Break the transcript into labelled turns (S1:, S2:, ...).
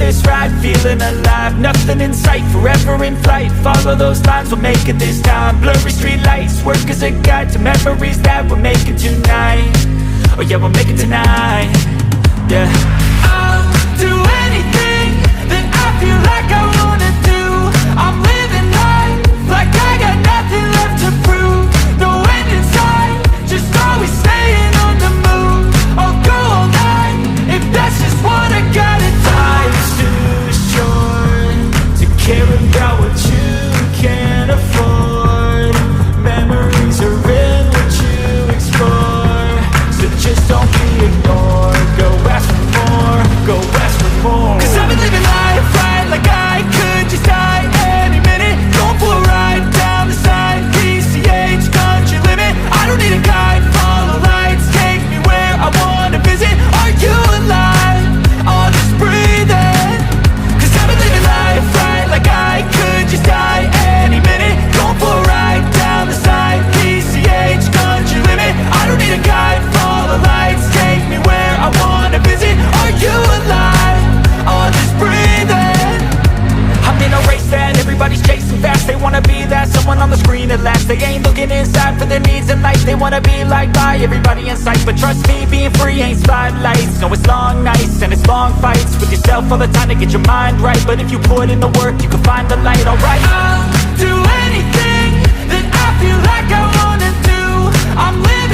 S1: this ride, feeling alive. Nothing in sight, forever in flight. Follow those lines, we'll make it this time. Blurry street lights, work as a guide to memories that we're making tonight. Oh yeah, we'll make it tonight. Yeah, I'll do anything that I feel like I wanna do. I'm living life like I got nothing left to prove. No end in sight, just always staying on the move. I'll go all night if that's just what I gotta do. Life's too short to care about what you can't afford. Memories are in what you explore, so just don't be ignored. Go ask for more, go ask for more. Cause I've been living life right like I could just die any minute. Going for a ride down the side, PCH country limit. I don't need a guide, follow lights, take me where I wanna visit. Are you alive? I'll just breathe in. Cause I've been living life right like I could just die any minute. Going for a ride down the side, PCH country limit. I don't need a guide, follow lights, take me where I wanna visit. Are you alive? I'll just breathe in. I'm in a race that everybody's chasing fast. They wanna be that someone on the screen at last. They ain't looking inside for their needs in life. They wanna be liked by everybody in sight. But trust me, being free ain't spotlights. No, it's long nights and it's long fights with yourself all the time to get your mind right. But if you put in the work, you can find the light, alright. I'll do anything that I feel like I wanna do. I'm living